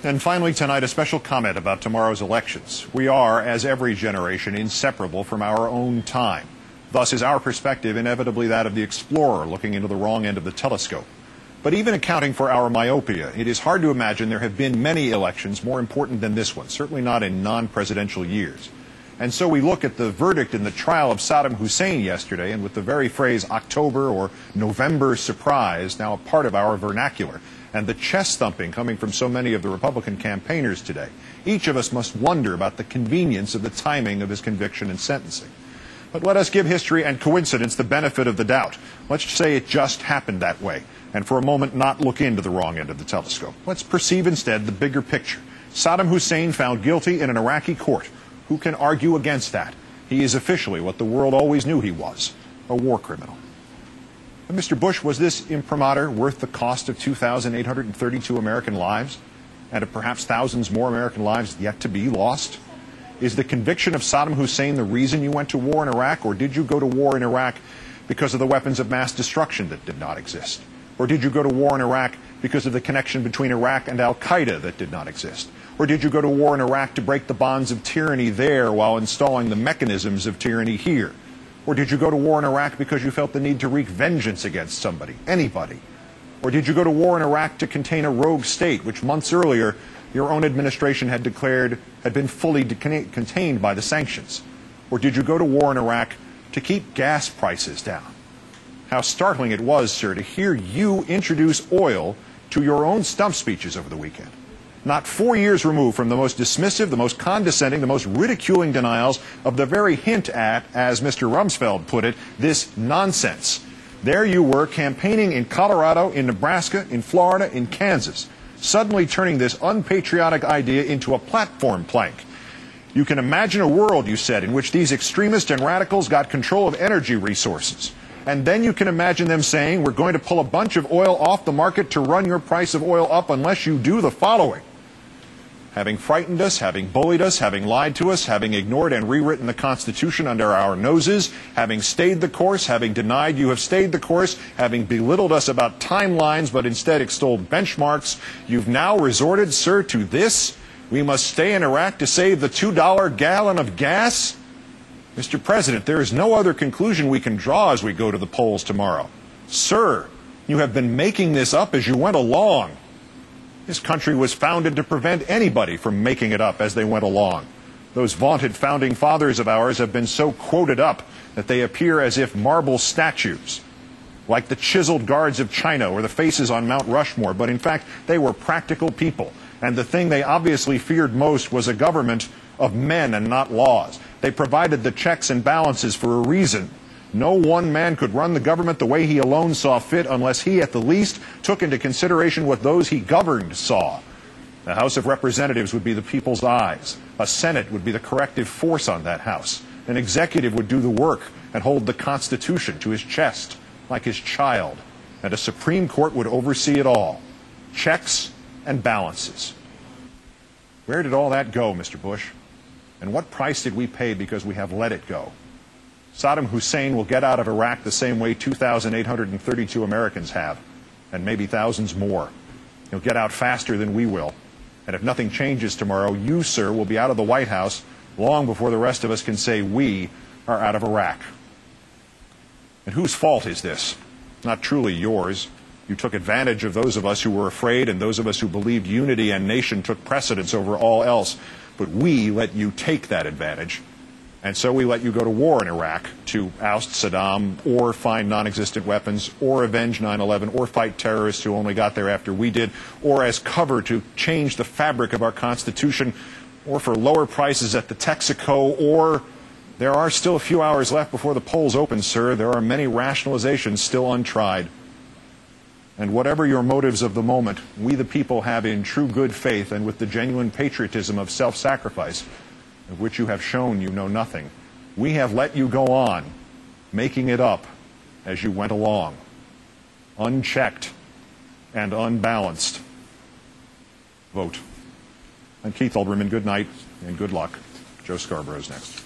And finally tonight, a special comment about tomorrow's elections. We are, as every generation, inseparable from our own time. Thus is our perspective inevitably that of the explorer looking into the wrong end of the telescope. But even accounting for our myopia, it is hard to imagine there have been many elections more important than this one, certainly not in non-presidential years. And so we look at the verdict in the trial of Saddam Hussein yesterday, and with the very phrase October or November surprise now a part of our vernacular, and the chest thumping coming from so many of the Republican campaigners today, each of us must wonder about the convenience of the timing of his conviction and sentencing. But let us give history and coincidence the benefit of the doubt. Let's say it just happened that way, and for a moment not look into the wrong end of the telescope. Let's perceive instead the bigger picture. Saddam Hussein found guilty in an Iraqi court. Who can argue against that? He is officially what the world always knew he was, a war criminal. But Mr. Bush, was this imprimatur worth the cost of 2,832 American lives, and of perhaps thousands more American lives yet to be lost? Is the conviction of Saddam Hussein the reason you went to war in Iraq, or did you go to war in Iraq because of the weapons of mass destruction that did not exist? Or did you go to war in Iraq because of the connection between Iraq and al-Qaeda that did not exist? Or did you go to war in Iraq to break the bonds of tyranny there while installing the mechanisms of tyranny here? Or did you go to war in Iraq because you felt the need to wreak vengeance against somebody, anybody? Or did you go to war in Iraq to contain a rogue state, which months earlier your own administration had declared had been fully contained by the sanctions? Or did you go to war in Iraq to keep gas prices down? How startling it was, sir, to hear you introduce oil to your own stump speeches over the weekend. Not 4 years removed from the most dismissive, the most condescending, the most ridiculing denials of the very hint at, as Mr. Rumsfeld put it, this nonsense. There you were campaigning in Colorado, in Nebraska, in Florida, in Kansas, suddenly turning this unpatriotic idea into a platform plank. You can imagine a world, you said, in which these extremists and radicals got control of energy resources. And then you can imagine them saying, we're going to pull a bunch of oil off the market to run your price of oil up unless you do the following. Having frightened us, having bullied us, having lied to us, having ignored and rewritten the Constitution under our noses, having stayed the course, having denied you have stayed the course, having belittled us about timelines but instead extolled benchmarks, you've now resorted, sir, to this. We must stay in Iraq to save the $2 gallon of gas? Mr. President, there is no other conclusion we can draw as we go to the polls tomorrow. Sir, you have been making this up as you went along. This country was founded to prevent anybody from making it up as they went along. Those vaunted founding fathers of ours have been so quoted up that they appear as if marble statues, like the chiseled guards of China or the faces on Mount Rushmore, but in fact they were practical people, and the thing they obviously feared most was a government of men and not laws. They provided the checks and balances for a reason. No one man could run the government the way he alone saw fit unless he, at the least, took into consideration what those he governed saw. The House of Representatives would be the people's eyes. A Senate would be the corrective force on that House. An executive would do the work and hold the Constitution to his chest, like his child. And a Supreme Court would oversee it all. Checks and balances. Where did all that go, Mr. Bush? And what price did we pay because we have let it go? Saddam Hussein will get out of Iraq the same way 2,832 Americans have, and maybe thousands more. He'll get out faster than we will. And if nothing changes tomorrow, you, sir, will be out of the White House long before the rest of us can say we are out of Iraq. And whose fault is this? Not truly yours. You took advantage of those of us who were afraid, and those of us who believed unity and nation took precedence over all else. But we let you take that advantage. And so we let you go to war in Iraq to oust Saddam, or find non-existent weapons, or avenge 9/11, or fight terrorists who only got there after we did, or as cover to change the fabric of our Constitution, or for lower prices at the Texaco, or there are still a few hours left before the polls open, sir. There are many rationalizations still untried. And whatever your motives of the moment, we the people have in true good faith and with the genuine patriotism of self-sacrifice, of which you have shown you know nothing. We have let you go on, making it up as you went along, unchecked and unbalanced. Vote. I'm Keith Olbermann. Good night and good luck. Joe Scarborough's next.